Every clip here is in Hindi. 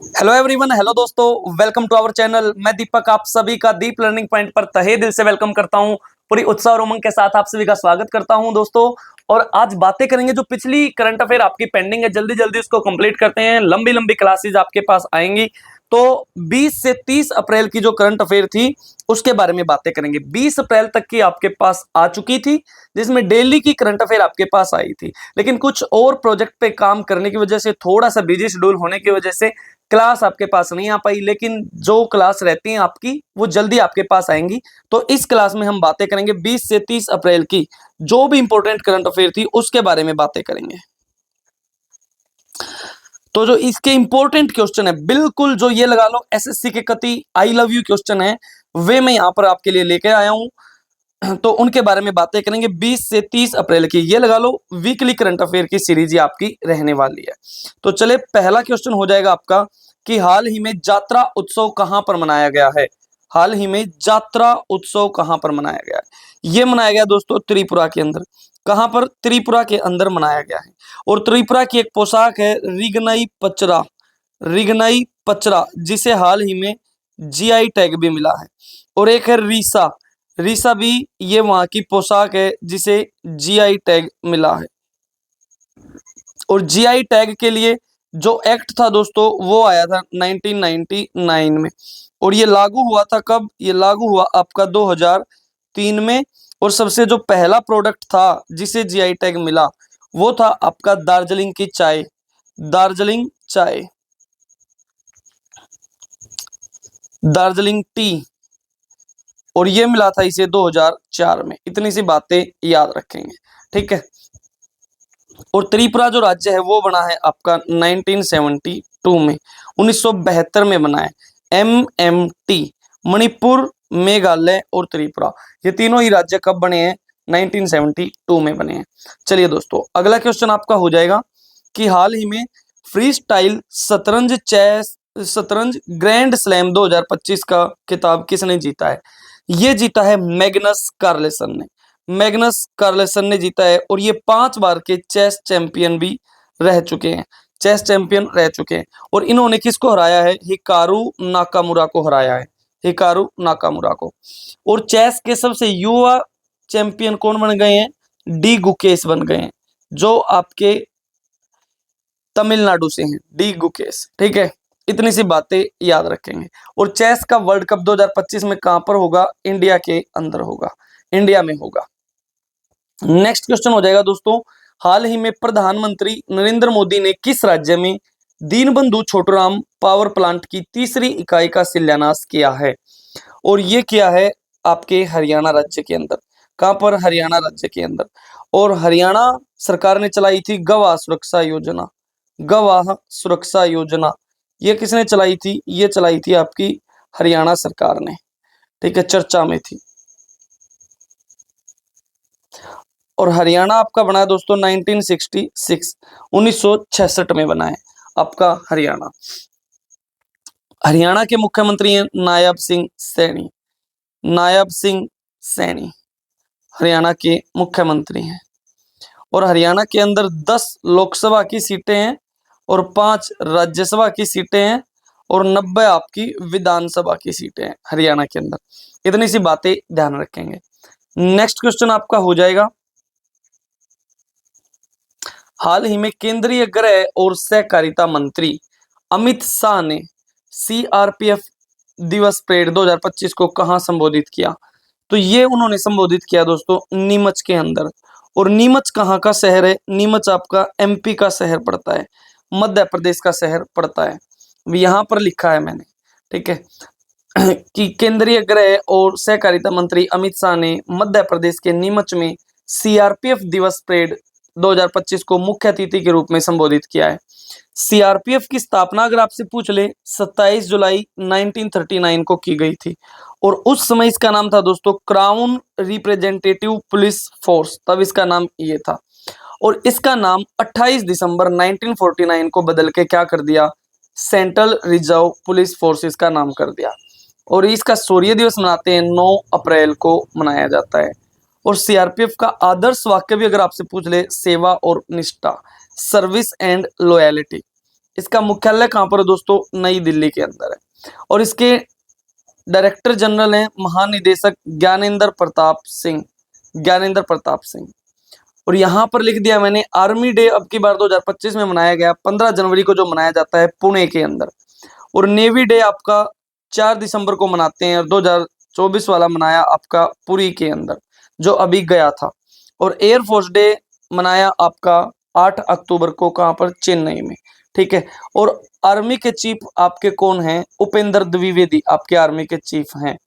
हेलो एवरीवन, हेलो दोस्तों, वेलकम टू आवर चैनल। मैं दीपक आप सभी का दीप लर्निंग पॉइंट पर तहे दिल से वेलकम करता हूं। पूरी उत्साह और उमंग के साथ आप सभी का स्वागत करता हूं दोस्तों। और आज बातें करेंगे जो पिछली करंट अफेयर आपकी पेंडिंग है, जल्दी जल्दी उसको कंप्लीट करते हैं। लंबी लंबी क्लासेस आपके पास आएंगी। तो 20 से 30 अप्रैल की जो करंट अफेयर थी उसके बारे में बातें करेंगे। 20 अप्रैल तक की आपके पास आ चुकी थी, जिसमें डेली की करंट अफेयर आपके पास आई थी। लेकिन कुछ और प्रोजेक्ट पे काम करने की वजह से, थोड़ा सा बिजी शेड्यूल होने की वजह से क्लास आपके पास नहीं आ पाई। लेकिन जो क्लास रहती हैं आपकी वो जल्दी आपके पास आएंगी। तो इस क्लास में हम बातें करेंगे 20 से 30 अप्रैल की जो भी इंपॉर्टेंट करंट अफेयर थी उसके बारे में बातें करेंगे। तो जो इसके इंपॉर्टेंट क्वेश्चन है, बिल्कुल जो ये लगा लो एसएससी के कति आई लव यू क्वेश्चन है, वे मैं यहां पर आपके लिए लेके आया हूं। तो उनके बारे में बातें करेंगे 20 से 30 अप्रैल की। ये लगा लो वीकली करंट अफेयर की सीरीज ही आपकी रहने वाली है। तो चले, पहला क्वेश्चन हो जाएगा आपका कि हाल ही में यात्रा उत्सव कहां पर मनाया गया है। हाल ही में यात्रा उत्सव कहां पर मनाया गया है? ये मनाया गया दोस्तों त्रिपुरा के अंदर। कहां पर? त्रिपुरा के अंदर मनाया गया है। और त्रिपुरा की एक पोशाक है रिगनाई पचरा। रिगनाई पचरा, जिसे हाल ही में जीआई टैग भी मिला है। और एक है रीसा। रीसा भी ये वहां की पोशाक है जिसे जीआई टैग मिला है। और जीआई टैग के लिए जो एक्ट था दोस्तों वो आया था 1999 में। और ये लागू हुआ था कब? ये लागू हुआ आपका 2003 में। और सबसे जो पहला प्रोडक्ट था जिसे जीआई टैग मिला वो था आपका दार्जिलिंग की चाय। दार्जिलिंग चाय, दार्जिलिंग टी। और ये मिला था इसे 2004 में। इतनी सी बातें याद रखेंगे, ठीक है। और त्रिपुरा जो राज्य है वो बना है आपका 1972 में, 1972 में बना है। MMT, मणिपुर, मेघालय और त्रिपुरा, ये तीनों ही राज्य कब बने हैं? 1972 में बने हैं। चलिए दोस्तों, अगला क्वेश्चन आपका हो जाएगा कि हाल ही में फ्री स्टाइल शतरंज ग्रैंड स्लैम 2025 का खिताब किसने जीता है? ये जीता है मैग्नस कार्लसन ने। मैग्नस कार्लसन ने जीता है। और ये 5 बार के चेस चैंपियन भी रह चुके हैं। चेस चैंपियन रह चुके हैं। और इन्होंने किसको हराया है? हिकारू नाकामुरा को हराया है। हिकारू नाकामुरा को। और चेस के सबसे युवा चैंपियन कौन बन गए हैं? डी गुकेश बन गए हैं, जो आपके तमिलनाडु से हैं। डी गुकेश, ठीक है। इतनी सी बातें याद रखेंगे। और चेस का वर्ल्ड कप 2025 में कहां पर होगा? इंडिया के अंदर होगा, इंडिया में होगा। नेक्स्ट क्वेश्चन हो जाएगा दोस्तों, हाल ही में प्रधानमंत्री नरेंद्र मोदी ने किस राज्य में दीनबंधु छोटूराम पावर प्लांट की तीसरी इकाई का शिलान्यास किया है? और ये किया है आपके हरियाणा राज्य के अंदर। कहां पर? हरियाणा राज्य के अंदर। और हरियाणा सरकार ने चलाई थी गवाह सुरक्षा योजना। गवाह सुरक्षा योजना ये किसने चलाई थी? ये चलाई थी आपकी हरियाणा सरकार ने, ठीक है, चर्चा में थी। और हरियाणा आपका बना है दोस्तों 1966, 1966 में बना है आपका हरियाणा। हरियाणा के मुख्यमंत्री हैं नायब सिंह सैनी। नायब सिंह सैनी हरियाणा के मुख्यमंत्री हैं। और हरियाणा के अंदर 10 लोकसभा की सीटें हैं और 5 राज्यसभा की सीटें हैं और 90 आपकी विधानसभा की सीटें हैं हरियाणा के अंदर। इतनी सी बातें ध्यान रखेंगे। नेक्स्ट क्वेश्चन आपका हो जाएगा, हाल ही में केंद्रीय गृह और सहकारिता मंत्री अमित शाह ने सीआरपीएफ दिवस परेड 2025 को कहां संबोधित किया? तो ये उन्होंने संबोधित किया दोस्तों नीमच के अंदर। और नीमच कहाँ का शहर है? नीमच आपका एमपी का शहर पड़ता है, मध्य प्रदेश का शहर पड़ता है। यहां पर लिखा है मैंने, ठीक है, कि केंद्रीय गृह और सहकारिता मंत्री अमित शाह ने मध्य प्रदेश के नीमच में सीआरपीएफ दिवस परेड 2025 को मुख्य अतिथि के रूप में संबोधित किया है। सीआरपीएफ की स्थापना अगर आपसे पूछ ले 27 जुलाई 1939 को की गई थी। और उस समय इसका नाम था दोस्तों क्राउन रिप्रेजेंटेटिव पुलिस फोर्स, तब इसका नाम ये था। और इसका नाम 28 दिसंबर 1949 को बदल के क्या कर दिया? सेंट्रल रिजर्व पुलिस फोर्सेस का नाम कर दिया। और इसका शौर्य दिवस मनाते हैं 9 अप्रैल को मनाया जाता है। और सीआरपीएफ का आदर्श वाक्य भी अगर आपसे पूछ ले, सेवा और निष्ठा, सर्विस एंड लॉयलिटी। इसका मुख्यालय कहाँ पर है दोस्तों? नई दिल्ली के अंदर है। और इसके डायरेक्टर जनरल हैं महानिदेशक ज्ञानेंद्र प्रताप सिंह, ज्ञानेंद्र प्रताप सिंह। और यहाँ पर लिख दिया मैंने आर्मी डे अब की बार 2025 में मनाया गया 15 जनवरी को, जो मनाया जाता है पुणे के अंदर। और नेवी डे आपका 4 दिसंबर को मनाते हैं, और 2024 वाला मनाया आपका पुरी के अंदर, जो अभी गया था। और एयरफोर्स डे मनाया आपका 8 अक्टूबर को, कहाँ पर? चेन्नई में, ठीक है। और आर्मी के चीफ आपके कौन हैं? उपेंद्र द्विवेदी आपके आर्मी के चीफ हैं।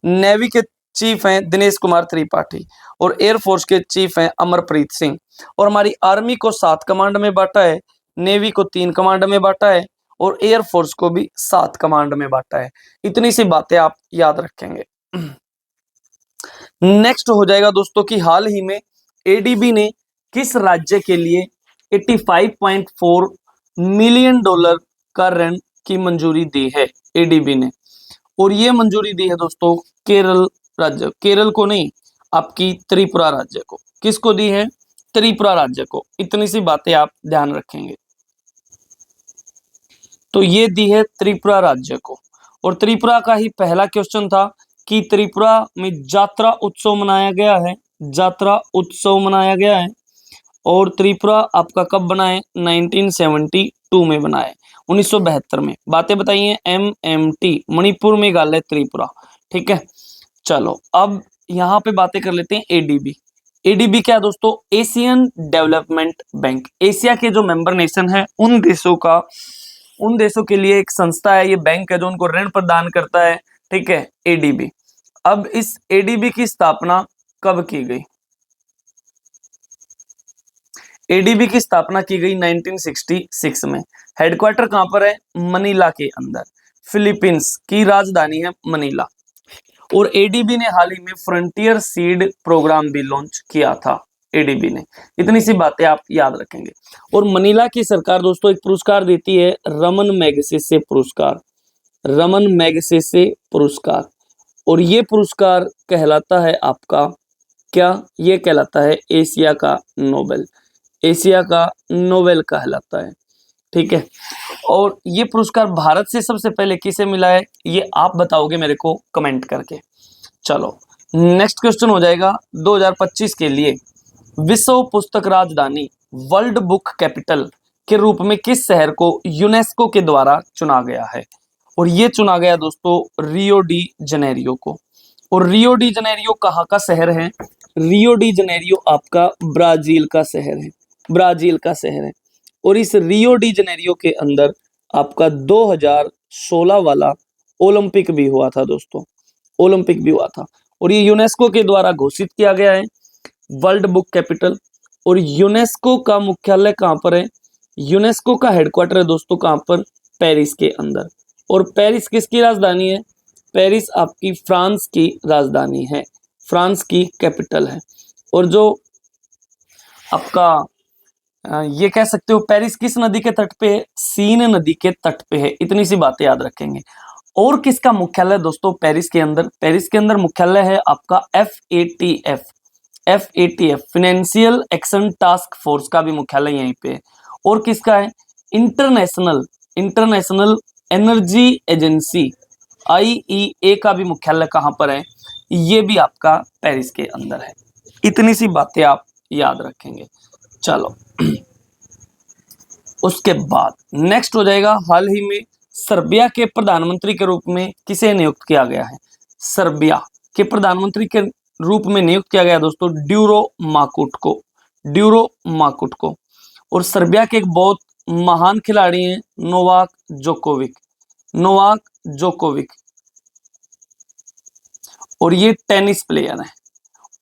नेवी के चीफ हैं दिनेश कुमार त्रिपाठी। और एयरफोर्स के चीफ हैं अमरप्रीत सिंह। और हमारी आर्मी को 7 कमांड में बांटा है, नेवी को 3 कमांड में बांटा है, और एयरफोर्स को भी 7 कमांड में बांटा है। इतनी सी बातें आप याद रखेंगे। नेक्स्ट हो जाएगा दोस्तों कि हाल ही में एडीबी ने किस राज्य के लिए 85.4 मिलियन डॉलर का ऋण की मंजूरी दी है? एडीबी ने, और ये मंजूरी दी है दोस्तों केरल राज्य, केरल को नहीं, आपकी त्रिपुरा राज्य को। किसको दी है? त्रिपुरा राज्य को। इतनी सी बातें आप ध्यान रखेंगे। तो ये दी है त्रिपुरा राज्य को। और त्रिपुरा का ही पहला क्वेश्चन था कि त्रिपुरा में यात्रा उत्सव मनाया गया है, यात्रा उत्सव मनाया गया है। और त्रिपुरा आपका कब बना है? 1972 में बना है, 1972 में। बातें बताइए। MMT मणिपुर मेघालय त्रिपुरा, ठीक है। चलो अब यहाँ पे बातें कर लेते हैं एडीबी। एडीबी क्या है दोस्तों? Asian development bank. एशिया के जो मेंबर नेशन है उन देशों के लिए एक संस्था है, ये बैंक है जो उनको ऋण प्रदान करता है, ठीक है, एडीबी। अब इस एडीबी की स्थापना कब की गई? एडीबी की स्थापना की गई 1966 में। हेडक्वार्टर कहां पर है? मनीला के अंदर। फिलीपींस की राजधानी है मनीला। और एडीबी ने हाल ही में फ्रंटियर सीड प्रोग्राम भी लॉन्च किया था, एडीबी ने। इतनी सी बातें आप याद रखेंगे। और मनीला की सरकार दोस्तों एक पुरस्कार देती है, रमन मैगसेसे पुरस्कार, रमन मैगसेसे पुरस्कार। और ये पुरस्कार कहलाता है आपका क्या? ये कहलाता है एशिया का नोबेल, एशिया का नोबेल कहलाता है, ठीक है। और ये पुरस्कार भारत से सबसे पहले किसे मिला है? ये आप बताओगे मेरे को कमेंट करके। चलो नेक्स्ट क्वेश्चन हो जाएगा 2025 के लिए, विश्व पुस्तक राजधानी, वर्ल्ड बुक कैपिटल के रूप में किस शहर को यूनेस्को के द्वारा चुना गया है? और ये चुना गया दोस्तों रियो डी जनेरियो को। और रियो डी जनेरियो कहाँ का शहर है? रियो डी जनेरियो आपका ब्राजील का शहर है, ब्राजील का शहर है। और इस रियो डी जनेरियो के अंदर आपका 2016 वाला ओलंपिक भी हुआ था दोस्तों, ओलंपिक भी हुआ था। और ये यूनेस्को के द्वारा घोषित किया गया है वर्ल्ड बुक कैपिटल। और यूनेस्को का मुख्यालय कहाँ पर है? यूनेस्को का हेडक्वार्टर है दोस्तों कहाँ पर? पेरिस के अंदर। और पेरिस किसकी राजधानी है? पेरिस आपकी फ्रांस की राजधानी है, फ्रांस की कैपिटल है। और जो आपका ये कह सकते हो पेरिस किस नदी के तट पे है? सीन नदी के तट पे है। इतनी सी बातें याद रखेंगे। और किसका मुख्यालय दोस्तों पेरिस के अंदर? पेरिस के अंदर मुख्यालय है आपका FATF, FATF financial action task force का भी मुख्यालय यहीं पे है। और किसका है? इंटरनेशनल एनर्जी एजेंसी IEA का भी मुख्यालय कहाँ पर है? ये भी आपका पेरिस के अंदर है। इतनी सी बातें आप याद रखेंगे। चलो उसके बाद नेक्स्ट हो जाएगा, हाल ही में सर्बिया के प्रधानमंत्री के रूप में किसे नियुक्त किया गया है? सर्बिया के प्रधानमंत्री के रूप में नियुक्त किया गया दोस्तों ड्यूरो माकुट को, ड्यूरो माकुट को। और सर्बिया के एक बहुत महान खिलाड़ी हैं नोवाक जोकोविक, नोवाक जोकोविक। और ये टेनिस प्लेयर हैं।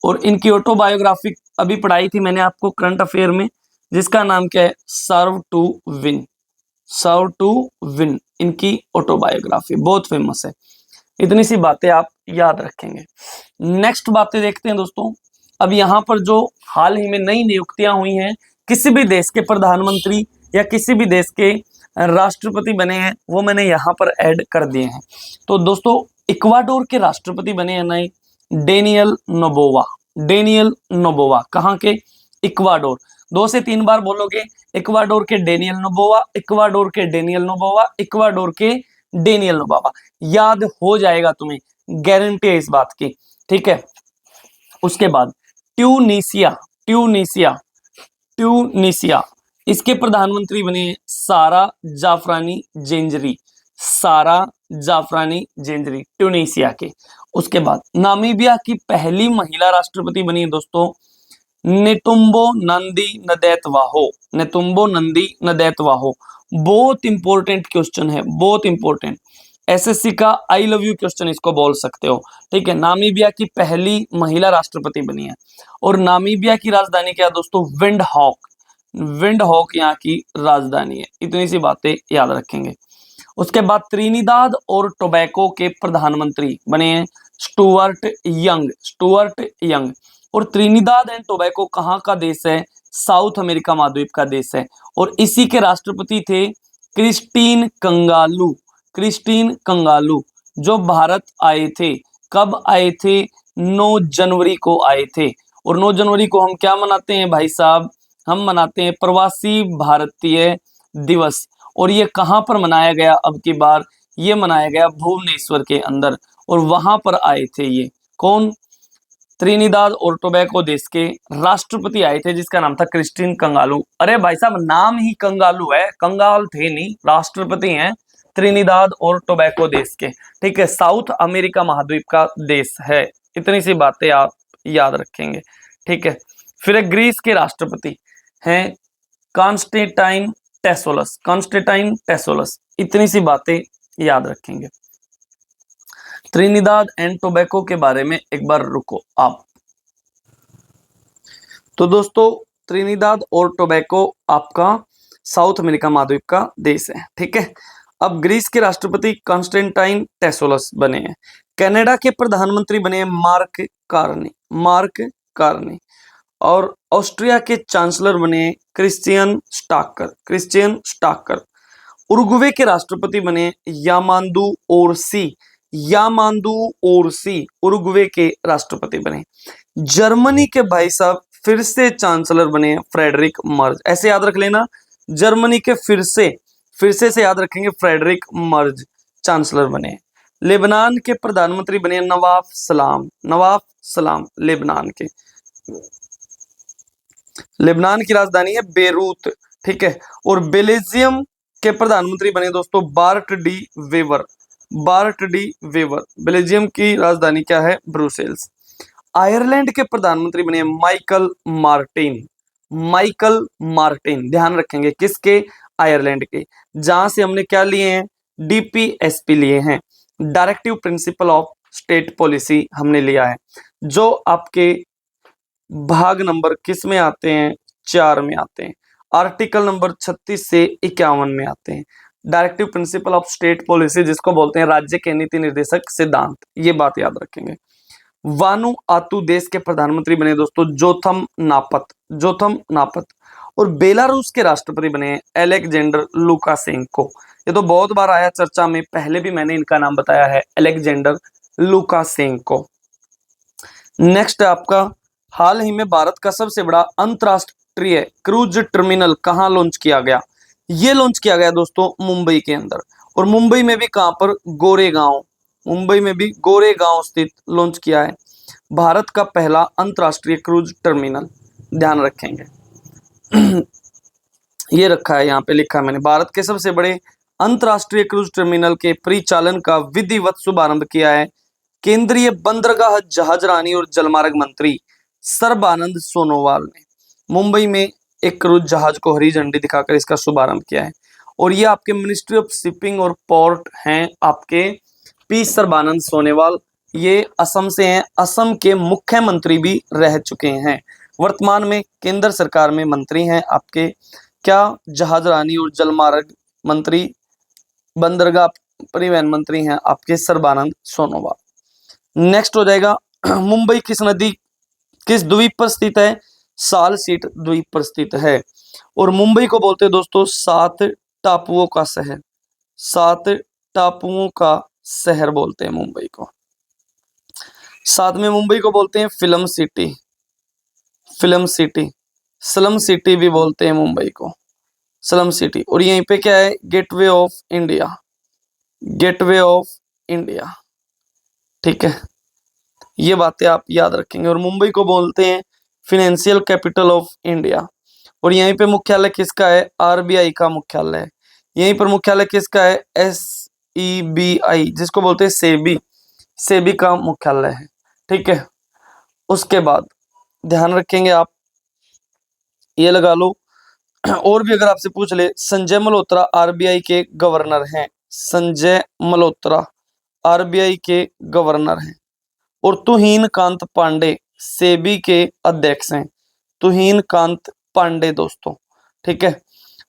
और इनकी ऑटोबायोग्राफी अभी पढ़ाई थी मैंने आपको करंट अफेयर में, जिसका नाम क्या है? Serve to win, serve to win इनकी ऑटोबायोग्राफी बहुत फेमस है। इतनी सी बातें आप याद रखेंगे। नेक्स्ट बातें देखते हैं दोस्तों। अब यहाँ पर जो हाल ही में नई नियुक्तियां हुई हैं, किसी भी देश के प्रधानमंत्री या किसी भी देश के राष्ट्रपति बने हैं, वो मैंने यहाँ पर ऐड कर दिए हैं। तो दोस्तों इक्वाडोर के राष्ट्रपति बने हैं नए डेनियल नोबोवा, डेनियल नोबोवा। कहाँ के? इक्वाडोर। 2 से 3 बार बोलोगे, इक्वाडोर के डेनियल नोबोआ, इक्वाडोर के डेनियल नोबोआ, इक्वाडोर के डेनियल नोबोआ, याद हो जाएगा तुम्हें, गारंटी है इस बात की, ठीक है। उसके बाद ट्यूनीसिया, ट्यूनीसिया, ट्यूनीसिया, इसके प्रधानमंत्री बने सारा जाफरानी जेंजरी, सारा जाफरानी जेंजरी, ट्यूनीसिया के। उसके बाद नामीबिया की पहली महिला राष्ट्रपति बनी दोस्तों नेतुम्बो नंदी नदैतवाहो, नेतुम्बो नंदी नदैतवाहो। बहुत इंपॉर्टेंट क्वेश्चन है, बहुत इंपॉर्टेंट, एसएससी का आई लव यू क्वेश्चन इसको बोल सकते हो, ठीक है। नामीबिया की पहली महिला राष्ट्रपति बनी है। और नामीबिया की राजधानी क्या है दोस्तों, विंड हॉक, विंड हॉक यहाँ की राजधानी है। इतनी सी बातें याद रखेंगे। उसके बाद त्रिनिदाद और टोबैको के प्रधानमंत्री बने हैं स्टुअर्ट यंग, स्टुअर्ट यंग। और त्रिनिदाद एंड टोबैको कहाँ का देश है, साउथ अमेरिका महाद्वीप का देश है। और इसी के राष्ट्रपति थे क्रिस्टीन कंगालू, क्रिस्टीन कंगालू, जो भारत आए थे। कब आए थे, 9 जनवरी को आए थे। और 9 जनवरी को हम क्या मनाते हैं भाई साहब, हम मनाते हैं प्रवासी भारतीय दिवस। और ये कहाँ पर मनाया गया, अब की बार ये मनाया गया भुवनेश्वर के अंदर। और वहां पर आए थे ये कौन, त्रिनिदाद और टोबैको देश के राष्ट्रपति आए थे, जिसका नाम था क्रिस्टीन कंगालू। अरे भाई साहब नाम ही कंगालू है, कंगाल थे नहीं, राष्ट्रपति हैं त्रिनिदाद और टोबैको देश के, ठीक है। साउथ अमेरिका महाद्वीप का देश है। इतनी सी बातें आप याद रखेंगे, ठीक है। फिर ग्रीस के राष्ट्रपति हैं कॉन्स्टेंटाइन टेसोलस, कॉन्स्टेंटाइन टेसोलस। इतनी सी बातें याद रखेंगे। त्रिनिदाद एंड टोबैको के बारे में एक बार रुको आप। तो दोस्तों त्रिनिदाद और टोबैको आपका साउथ अमेरिका महाद्वीप का देश है, ठीक है। अब ग्रीस के राष्ट्रपति कॉन्स्टेंटाइन टेसोलस बने हैं। कनाडा के प्रधानमंत्री बने हैं मार्क कार्नी, मार्क कार्नी। और ऑस्ट्रिया के चांसलर बने Christian Stacker, Christian Stacker. Uruguay के राष्ट्रपति बने यामांदू ओरसी, यामांदू ओरसी उरुग्वे के राष्ट्रपति बने। जर्मनी के भाई साहब फिर से चांसलर बने फ्रेडरिक मर्ज, ऐसे याद रख लेना। जर्मनी के फिर से याद रखेंगे, फ्रेडरिक मर्ज चांसलर बने। लेबनान के प्रधानमंत्री बने नवाफ सलाम, नवाफ सलाम लेबनान के। लेबनान की राजधानी है बेरूत, ठीक है। और बेल्जियम के प्रधानमंत्री बने दोस्तों Bart De Wever, Bart De Wever. Belgium की राजधानी क्या है, ब्रुसेल्स। आयरलैंड के प्रधानमंत्री बने माइकल मार्टिन, माइकल मार्टिन। ध्यान रखेंगे किसके, आयरलैंड के, जहां से हमने क्या लिए हैं, डीपीएसपी लिए हैं, directive principle of state policy हमने लिया है, जो आपके भाग नंबर किस में आते हैं, 4 में आते हैं। आर्टिकल नंबर 36 से 51 में आते हैं। Directive principle of state policy जिसको बोलते हैं राज्य के नीति निर्देशक सिद्धांत, ये बात याद रखेंगे। वानुआतु देश के प्रधानमंत्री बने दोस्तों जोथम नापत, जोथम नापत। और बेलारूस के राष्ट्रपति बने अलेक्जेंडर लुकाशेंको। ये तो बहुत बार आया चर्चा में, पहले भी मैंने इनका नाम बताया है, अलेक्जेंडर लुकाशेंको। नेक्स्ट आपका, हाल ही में भारत का सबसे बड़ा अंतरराष्ट्रीय क्रूज टर्मिनल कहाँ लॉन्च किया गया, ये लॉन्च किया गया दोस्तों मुंबई के अंदर। और मुंबई में भी कहाँ पर, गोरेगांव, मुंबई में भी गोरेगांव स्थित लॉन्च किया है भारत का पहला अंतरराष्ट्रीय क्रूज टर्मिनल। ध्यान रखेंगे ये रखा है, यहाँ पे लिखा है मैंने, भारत के सबसे बड़े अंतरराष्ट्रीय क्रूज टर्मिनल के परिचालन का विधिवत शुभारंभ किया है केंद्रीय बंदरगाह जहाजरानी और जलमार्ग मंत्री सर्बानंद सोनोवाल ने। मुंबई में एक क्रूज जहाज को हरी झंडी दिखाकर इसका शुभारंभ किया है। और ये आपके मिनिस्ट्री ऑफ शिपिंग और पोर्ट हैं आपके पी सर्बानंद सोनोवाल, ये असम से हैं, असम के मुख्यमंत्री भी रह चुके हैं। वर्तमान में केंद्र सरकार में मंत्री हैं आपके क्या, जहाजरानी और जलमार्ग मंत्री, बंदरगाह परिवहन मंत्री हैं आपके सर्बानंद सोनोवाल। नेक्स्ट हो जाएगा मुंबई किस नदी, किस द्वीप पर स्थित है, साल सीट द्वीप पर स्थित है। और मुंबई को बोलते हैं दोस्तों 7 टापुओं का शहर, 7 टापुओं का शहर बोलते हैं मुंबई को। साथ में मुंबई को बोलते हैं film city, film city, slum city भी बोलते हैं मुंबई को, स्लम सिटी। और यहीं पे क्या है, gateway of India, gateway of India. ठीक है, ये बातें आप याद रखेंगे। और मुंबई को बोलते हैं फिनेंशियल कैपिटल ऑफ इंडिया। और यहीं पे मुख्यालय किसका है, आरबीआई का मुख्यालय है। यहीं पर मुख्यालय किसका है, SEBI, जिसको बोलते हैं सेबी, सेबी का मुख्यालय है। ठीक है, उसके बाद ध्यान रखेंगे आप, ये लगा लो। और भी अगर आपसे पूछ ले, संजय मल्होत्रा आरबीआई के गवर्नर हैं, संजय मल्होत्रा आरबीआई के गवर्नर हैं। और तुहीन कांत पांडे सेबी के अध्यक्ष हैं, तुहीन कांत पांडे दोस्तों। ठीक है,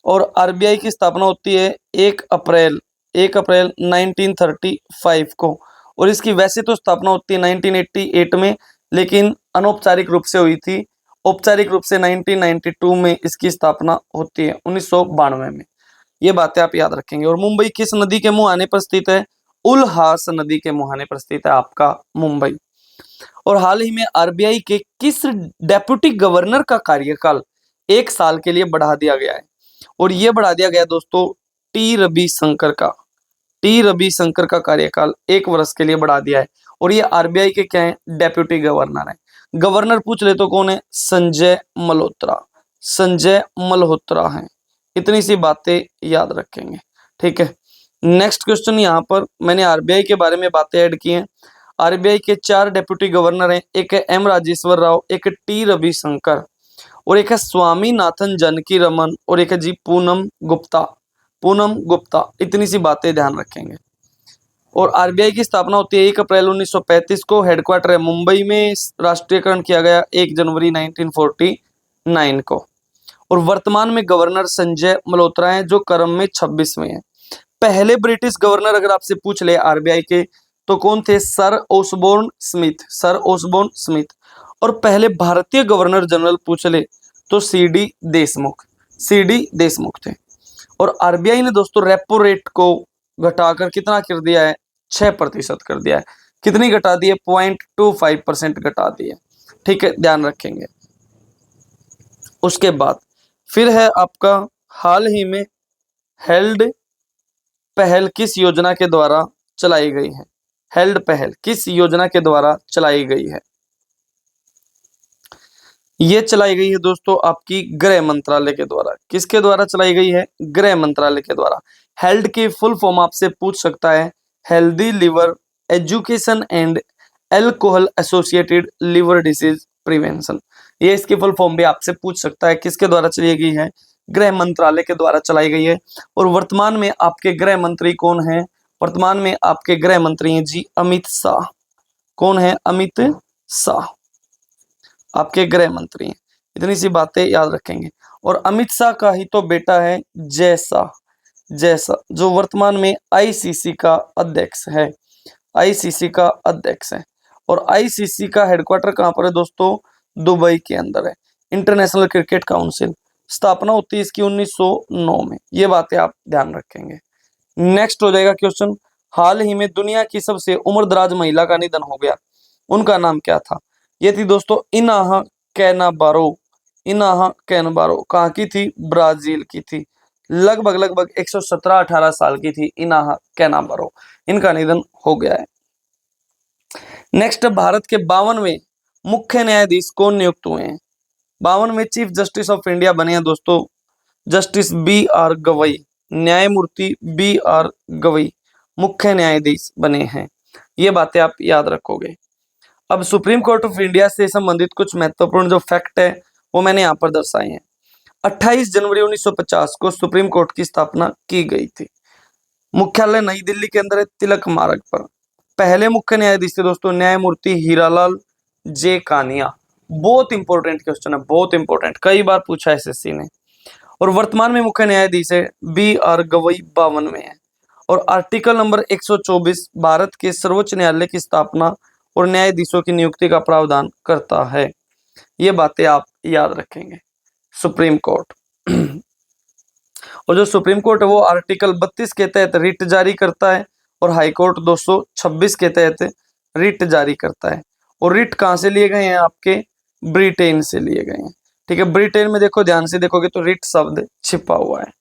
और आरबीआई की स्थापना होती है 1 अप्रैल 1935 को। और इसकी वैसे तो स्थापना होती है 1988 में, लेकिन अनौपचारिक रूप से हुई थी। औपचारिक रूप से 1992 में इसकी स्थापना होती है, 1992 में। ये बातें आप याद रखेंगे। और मुंबई किस नदी के मुहाने पर स्थित है, उल्हास नदी के मुहाने पर स्थित है आपका मुंबई। और हाल ही में आरबीआई के किस डेप्यूटी गवर्नर का कार्यकाल 1 साल के लिए बढ़ा दिया गया है। और ये बढ़ा दिया गया दोस्तों टी रविशंकर का, टी रविशंकर का कार्यकाल 1 वर्ष के लिए बढ़ा दिया है। और ये आरबीआई के क्या है, डेप्यूटी गवर्नर है। गवर्नर पूछ ले तो कौन है, संजय मल्होत्रा, संजय मल्होत्रा है। इतनी सी बातें याद रखेंगे। ठीक है, नेक्स्ट क्वेश्चन, यहाँ पर मैंने आरबीआई के बारे में बातें ऐड की हैं। आरबीआई के 4 डेप्यूटी गवर्नर हैं, एक है एम राजेश्वर राव, एक है टी रविशंकर, और एक है स्वामीनाथन जानकी रमन, और एक है जी पूनम गुप्ता, पूनम गुप्ता। इतनी सी बातें ध्यान रखेंगे। और आरबीआई की स्थापना होती है 1 अप्रैल 1935 को, हेडक्वार्टर है मुंबई में, राष्ट्रीयकरण किया गया 1 जनवरी 1949 को। और वर्तमान में गवर्नर संजय मल्होत्रा हैं, जो क्रम में 26वें हैं। पहले ब्रिटिश गवर्नर अगर आपसे पूछ ले आरबीआई के तो कौन थे, sir Osborne Smith, sir Osborne Smith. और पहले भारतीय गवर्नर जनरल पूछ ले तो सीडी देशमुख, सीडी देशमुख थे। और आरबीआई ने दोस्तों रेपो रेट को घटाकर कितना कर दिया है, 6% कर दिया है। कितनी घटा दी है, 0.25% घटा दी है। ठीक है, ध्यान रखेंगे। उसके बाद फिर है आपका हाल ही में हेल्ड पहल किस योजना के द्वारा चलाई गई है, हेल्ड पहल किस योजना के द्वारा चलाई गई है। ये चलाई गई है दोस्तों आपकी गृह मंत्रालय के द्वारा। किसके द्वारा चलाई गई है, गृह मंत्रालय के द्वारा। हेल्ड की फुल फॉर्म आपसे पूछ सकता है, healthy liver education and alcohol associated liver disease prevention. ये इसकी फुल फॉर्म भी आपसे पूछ सकता है, किसके द्वारा चलाई गई है, गृह मंत्रालय के द्वारा चलाई गई है। और वर्तमान में आपके गृह मंत्री कौन है, वर्तमान में आपके गृह मंत्री हैं जी अमित शाह। कौन है, अमित शाह आपके गृह मंत्री हैं। इतनी सी बातें याद रखेंगे। और अमित शाह का ही तो बेटा है जय शाह, जय शाह, जो वर्तमान में आईसीसी का अध्यक्ष है, आईसीसी का अध्यक्ष है। और आईसीसी का हेडक्वार्टर कहाँ पर है दोस्तों, दुबई के अंदर है। इंटरनेशनल क्रिकेट काउंसिल, स्थापना होती है इसकी 1909 में। ये बातें आप ध्यान रखेंगे। नेक्स्ट हो जाएगा क्वेश्चन, हाल ही में दुनिया की सबसे उम्रदराज महिला का निधन हो गया, उनका नाम क्या था। ये थी दोस्तों इनाहा कैनाबारो, इनाहा कैनाबारो। कहाँ की थी, ब्राजील की थी। लगभग 117-18 साल की थी इनाहा कैनाबारो। इनका निधन हो गया है। नेक्स्ट, भारत के 52वें मुख्य न्यायाधीश कौन नियुक्त हुए हैं। 52वें चीफ जस्टिस ऑफ इंडिया बने हैं दोस्तों जस्टिस BR गवई, न्यायमूर्ति BR गवई मुख्य न्यायाधीश बने हैं। ये बातें आप याद रखोगे। अब सुप्रीम कोर्ट ऑफ इंडिया से संबंधित कुछ महत्वपूर्ण जो फैक्ट है वो मैंने यहाँ पर दर्शाए हैं। 28 जनवरी 1950 को सुप्रीम कोर्ट की स्थापना की गई थी। मुख्यालय नई दिल्ली के अंदर है, तिलक मार्ग पर। पहले मुख्य न्यायाधीश थे दोस्तों न्यायमूर्ति हीरालाल जे कानिया। बहुत इंपॉर्टेंट क्वेश्चन है, बहुत इंपॉर्टेंट, कई बार पूछा है एसएससी ने। और वर्तमान में मुख्य न्यायाधीश है BR गवई 52 में है। और आर्टिकल नंबर 124 भारत के सर्वोच्च न्यायालय की स्थापना और न्यायाधीशों की नियुक्ति का प्रावधान करता है। ये बातें आप याद रखेंगे। सुप्रीम कोर्ट और जो सुप्रीम कोर्ट है वो आर्टिकल 32 के तहत रिट जारी करता है और हाई कोर्ट 226 के तहत रिट जारी करता है। और रिट कहाँ से लिए गए हैं, आपके ब्रिटेन से लिए गए हैं। ठीक है, ब्रिटेन में देखो, ध्यान से देखोगे तो रिट शब्द छिपा हुआ है।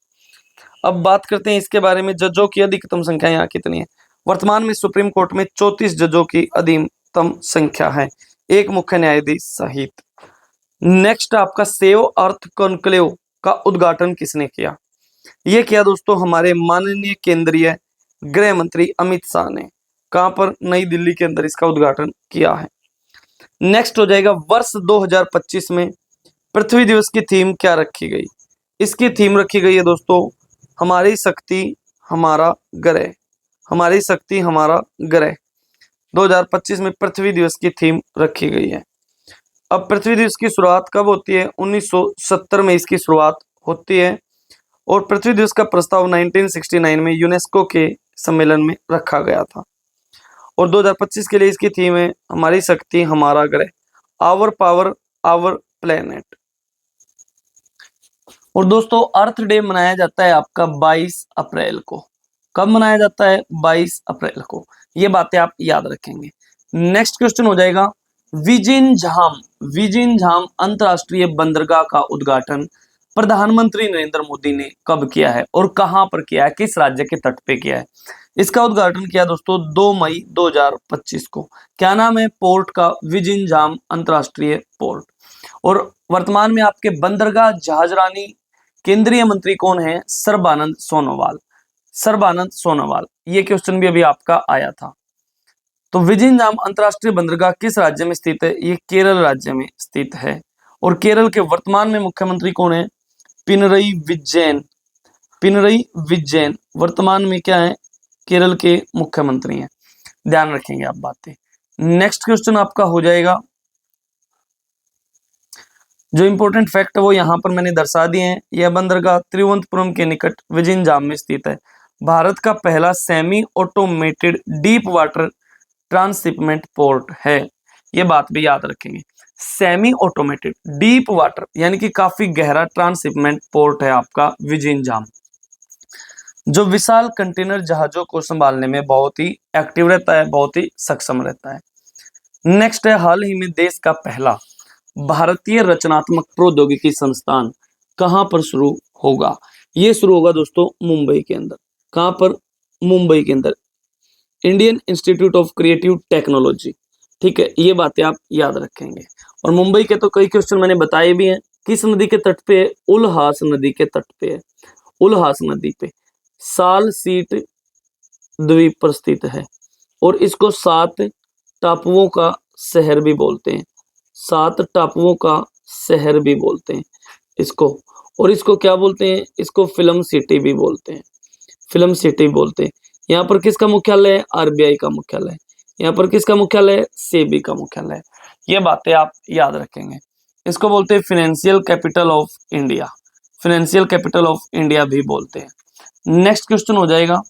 अब बात करते हैं इसके बारे में, जजों की अधिकतम संख्या यहाँ कितनी है। वर्तमान में सुप्रीम कोर्ट में 34 जजों की अधिकतम संख्या है, एक मुख्य न्यायाधीश सहित। नेक्स्ट आपका सेव अर्थ कॉन्क्लेव का उद्घाटन किसने किया। ये किया दोस्तों हमारे माननीय केंद्रीय गृह मंत्री अमित शाह ने। कहां पर, नई दिल्ली के अंदर इसका उद्घाटन किया है। नेक्स्ट हो जाएगा, वर्ष 2025 में पृथ्वी दिवस की थीम क्या रखी गई। इसकी थीम रखी गई है दोस्तों, हमारी शक्ति हमारा ग्रह, हमारी शक्ति हमारा ग्रह। 2025 में पृथ्वी दिवस की थीम रखी गई है। अब पृथ्वी दिवस की शुरुआत कब होती है, 1970 में इसकी शुरुआत होती है और पृथ्वी दिवस का प्रस्ताव 1969 में यूनेस्को के सम्मेलन में रखा गया था। और 2025 के लिए इसकी थीम है हमारी शक्ति हमारा ग्रह, आवर पावर आवर प्लेनेट। और दोस्तों अर्थ डे मनाया जाता है आपका 22 अप्रैल को। कब मनाया जाता है, 22 अप्रैल को। ये बातें आप याद रखेंगे। नेक्स्ट क्वेश्चन हो जाएगा, विजिनझाम अंतरराष्ट्रीय बंदरगाह का उद्घाटन प्रधानमंत्री नरेंद्र मोदी ने कब किया है और कहां पर किया है, किस राज्य के तट पे किया है। इसका उद्घाटन किया दोस्तों 2 मई 2025 को। क्या नाम है पोर्ट का, विजिनझाम अंतरराष्ट्रीय पोर्ट। और वर्तमान में आपके बंदरगाह जहाजरानी केंद्रीय मंत्री कौन है, सर्बानंद सोनोवाल। सर्बानंद सोनोवाल, ये क्वेश्चन भी अभी आपका आया था। तो विजिनझाम अंतरराष्ट्रीय बंदरगाह किस राज्य में स्थित है, ये केरल राज्य में स्थित है। और केरल के वर्तमान में मुख्यमंत्री कौन है, पिनरई विजयन। पिनरई विजयन वर्तमान में क्या है, केरल के मुख्यमंत्री हैं। ध्यान रखेंगे आप बातें। नेक्स्ट क्वेश्चन आपका हो जाएगा, जो इंपॉर्टेंट फैक्ट है वो यहां पर मैंने दर्शा दिए हैं। यह बंदरगाह तिरुवनंतपुरम के निकट विजिनझाम में स्थित है। भारत का पहला semi automated deep water transshipment port है। ये बात भी याद रखेंगे, सेमी ऑटोमेटेड डीप वाटर यानी कि काफी गहरा ट्रांसशिपमेंट पोर्ट है आपका विजिनझाम, जो विशाल कंटेनर जहाजों को संभालने में बहुत ही एक्टिव रहता है, बहुत ही सक्षम रहता है। नेक्स्ट है, हाल ही में देश का पहला भारतीय रचनात्मक प्रौद्योगिकी संस्थान कहां पर शुरू होगा। ये शुरू होगा दोस्तों मुंबई के अंदर। कहां पर, मुंबई के अंदर, Indian institute of creative technology. ठीक है, ये बातें आप याद रखेंगे। और मुंबई के तो कई क्वेश्चन मैंने बताए भी हैं। किस नदी के तट पे है, उल्हास नदी के तट पे है। उल्हास नदी पे साल सीट द्वीप पर स्थित है और इसको 7 टापुओं का शहर भी बोलते हैं। 7 टापुओं का शहर भी बोलते हैं इसको। और इसको क्या बोलते हैं, इसको फिल्म सिटी भी बोलते हैं। फिल्म सिटी बोलते हैं। यहाँ पर किसका मुख्यालय है, आरबीआई का मुख्यालय। यहाँ पर किसका मुख्यालय है, सेबी का मुख्यालय। ये बातें आप याद रखेंगे। इसको बोलते हैं financial capital of India. Financial capital of India भी बोलते हैं। नेक्स्ट क्वेश्चन हो जाएगा,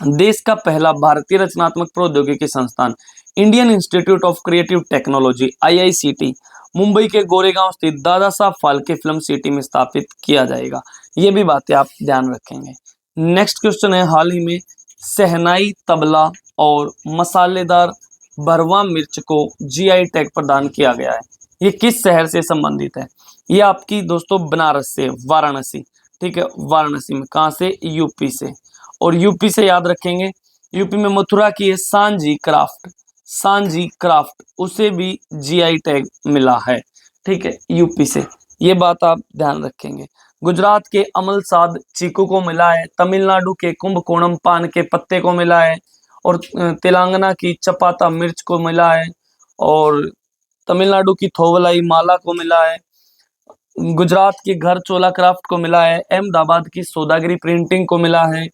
देश का पहला भारतीय रचनात्मक प्रौद्योगिकी संस्थान Indian institute of creative technology IICT Mumbai के गोरेगांव स्थित दादा साहब फाल्के फिल्म सिटी में स्थापित किया जाएगा। ये भी बातें आप ध्यान रखेंगे। नेक्स्ट क्वेश्चन है, हाल ही में शहनाई, तबला और मसालेदार भरवा मिर्च को GI टैग प्रदान किया गया है। ये किस शहर से संबंधित है, ये आपकी दोस्तों बनारस से, वाराणसी। ठीक है, वाराणसी में। कहाँ से, यूपी से। और यूपी से याद रखेंगे, यूपी में मथुरा की है सांजी क्राफ्ट। सांजी क्राफ्ट, उसे भी GI टैग मिला है। ठीक है, यूपी से। ये बात आप ध्यान रखेंगे। गुजरात के अमलसाद चीकू को मिला है। तमिलनाडु के कुंभकोणम पान के पत्ते को मिला है। और तेलंगाना की चपाता मिर्च को मिला है। और तमिलनाडु की थोवलाई माला को मिला है। गुजरात की घर चोला क्राफ्ट को मिला है। अहमदाबाद की सौदागरी प्रिंटिंग को मिला है।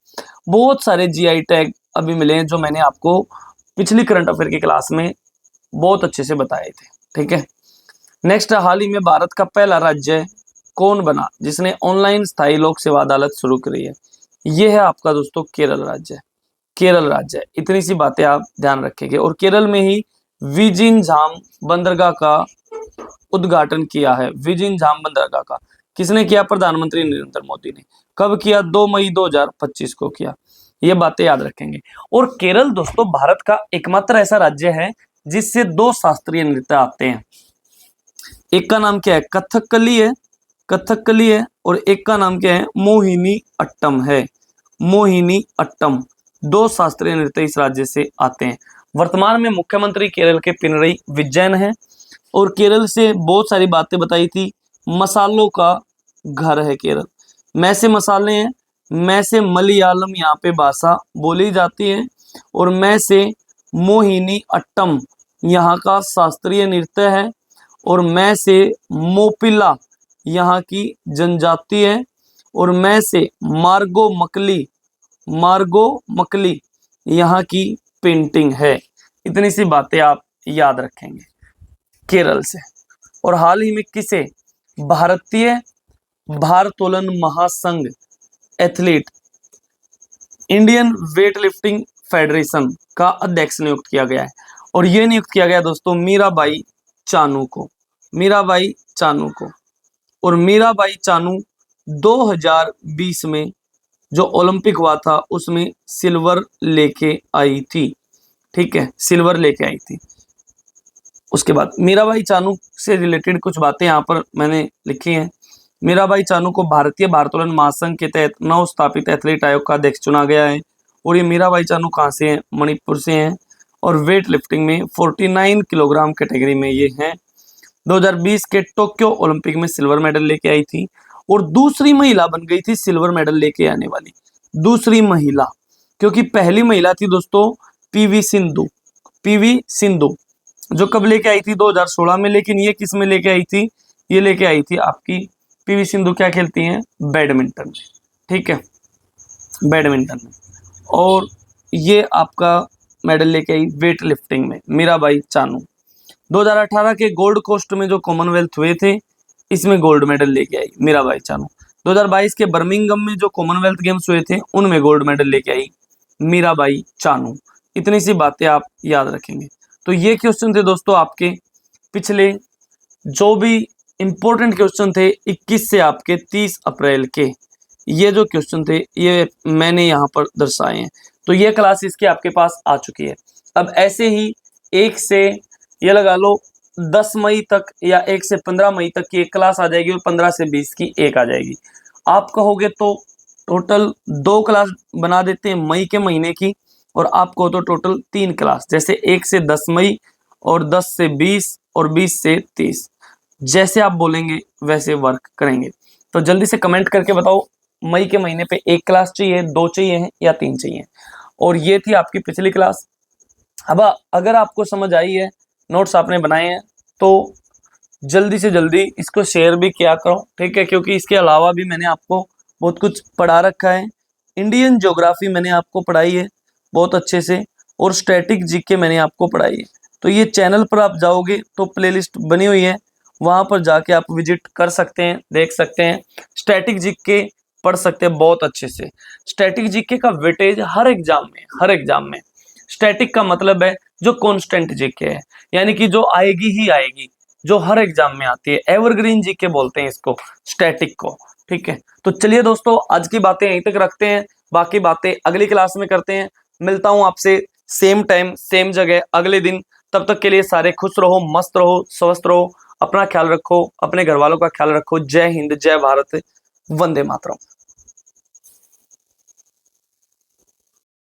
बहुत सारे GI टैग अभी मिले हैं, जो मैंने आपको पिछली करंट अफेयर की क्लास में बहुत अच्छे से बताए थे। ठीक है, नेक्स्ट, हाल ही में भारत का पहला राज्य कौन बना जिसने ऑनलाइन स्थायी लोक सेवा अदालत शुरू करी है। यह है आपका दोस्तों केरल राज्य। केरल राज्य, इतनी सी बातें आप ध्यान रखेंगे। और केरल में ही विजिनझाम बंदरगाह का उद्घाटन किया है। विजिनझाम बंदरगाह का किसने किया, प्रधानमंत्री नरेंद्र मोदी ने। कब किया, 2 मई 2025 को किया। ये बातें याद रखेंगे। और केरल दोस्तों भारत का एकमात्र ऐसा राज्य है जिससे 2 शास्त्रीय नृत्य आते हैं। एक का नाम क्या है, कथकली है, कथकली है, और एक का नाम क्या है, मोहिनी अट्टम है, मोहिनी अट्टम। दो शास्त्रीय नृत्य इस राज्य से आते हैं। वर्तमान में मुख्यमंत्री केरल के पिनरई विजयन है, और केरल से बहुत सारी बातें बताई थी। मसालों का घर है केरल, मैं से मसाले हैं, मैं से मलयालम यहाँ पे भाषा बोली जाती है, और मैं से मोहिनी अट्टम यहाँ का शास्त्रीय नृत्य है, और मैं से मोपिला यहाँ की जनजाति है, और मैं से मार्गो मकली, मार्गो मकली यहाँ की पेंटिंग है। इतनी सी बातें आप याद रखेंगे केरल से। और हाल ही में किसे भारतीय भारोत्तोलन महासंघ athlete, Indian weight lifting federation का अध्यक्ष नियुक्त किया गया है, और यह नियुक्त किया गया दोस्तों मीराबाई चानू को, मीराबाई चानू को। और मीराबाई चानू 2020 में जो ओलंपिक हुआ था उसमें सिल्वर लेके आई थी, ठीक है, सिल्वर लेके आई थी। उसके बाद मीराबाई चानू से रिलेटेड कुछ बातें यहाँ पर मैंने लिखी हैं। मीराबाई चानू को भारतीय भारोत्तोलन महासंघ के तहत नव स्थापित एथलीट आयोग का अध्यक्ष चुना गया है। और ये मीराबाई चानू कहाँ से हैं, मणिपुर से हैं, और वेट लिफ्टिंग में 49 किलोग्राम कैटेगरी में ये हैं। 2020 के टोक्यो ओलंपिक में सिल्वर मेडल लेके आई थी, और दूसरी महिला बन गई थी सिल्वर मेडल लेके आने वाली, दूसरी महिला, क्योंकि पहली महिला थी दोस्तों पीवी सिंधु, पीवी सिंधु जो कब लेके आई थी 2016 में। लेकिन ये किस में लेके आई थी, ये लेके आई थी आपकी पीवी सिंधु क्या खेलती हैं, बैडमिंटन में, ठीक है, बैडमिंटन में। और ये आपका मेडल लेके आई वेट लिफ्टिंग में मीराबाई चानू। 2018 के गोल्ड कोस्ट में जो कॉमनवेल्थ हुए थे इसमें गोल्ड मेडल लेके आई मीराबाई चानू। 2022 के बर्मिंघम में जो कॉमनवेल्थ गेम्स हुए थे उनमें गोल्ड मेडल लेके आई मीराबाई चानू। इतनी सी बातें आप याद रखेंगे। तो ये क्वेश्चन थे दोस्तों आपके पिछले जो भी इंपॉर्टेंट क्वेश्चन थे 21 से आपके 30 अप्रैल के, ये जो क्वेश्चन थे ये मैंने यहाँ पर दर्शाए हैं। तो ये क्लास इसके आपके पास आ चुकी है। अब ऐसे ही 1 से ये लगा लो 10 मई तक या 1 से 15 मई तक की एक क्लास आ जाएगी, और 15 से 20 की एक आ जाएगी। आप कहोगे तो टोटल 2 क्लास बना देते हैं मई के महीने की, और आपको तो टोटल 3 क्लास, जैसे 1 से 10 मई और 10 से 20 और 20 से 30, जैसे आप बोलेंगे वैसे वर्क करेंगे। तो जल्दी से कमेंट करके बताओ मई के महीने पे 1 क्लास चाहिए, 2 चाहिए हैं या 3 चाहिए। और ये थी आपकी पिछली क्लास। अब अगर आपको समझ आई है, नोट्स आपने बनाए हैं, तो जल्दी से जल्दी इसको शेयर भी किया करो, ठीक है, क्योंकि इसके अलावा भी मैंने आपको बहुत कुछ पढ़ा रखा है। इंडियन ज्योग्राफी मैंने आपको पढ़ाई है बहुत अच्छे से, और स्टैटिक जीके मैंने आपको पढ़ाई है। तो ये चैनल पर आप जाओगे तो प्लेलिस्ट बनी हुई है, वहां पर जाके आप विजिट कर सकते हैं, देख सकते हैं, स्टैटिक जीके पढ़ सकते हैं बहुत अच्छे से। स्टैटिक जीके का वेटेज हर एग्जाम में, हर एग्जाम में, स्टैटिक का मतलब है जो कांस्टेंट जीके है, यानी कि जो आएगी ही आएगी, जो हर एग्जाम में आती है। एवरग्रीन जीके बोलते हैं इसको, स्टैटिक को, ठीक है। तो चलिए दोस्तों आज की बातें यहीं तक रखते हैं, बाकी बातें अगली क्लास में करते हैं। मिलता हूं आपसे सेम टाइम सेम जगह अगले दिन। तब तक के लिए सारे खुश रहो, मस्त रहो, स्वस्थ रहो, अपना ख्याल रखो, अपने घर वालों का ख्याल रखो। जय हिंद, जय भारत, वंदे मातरम।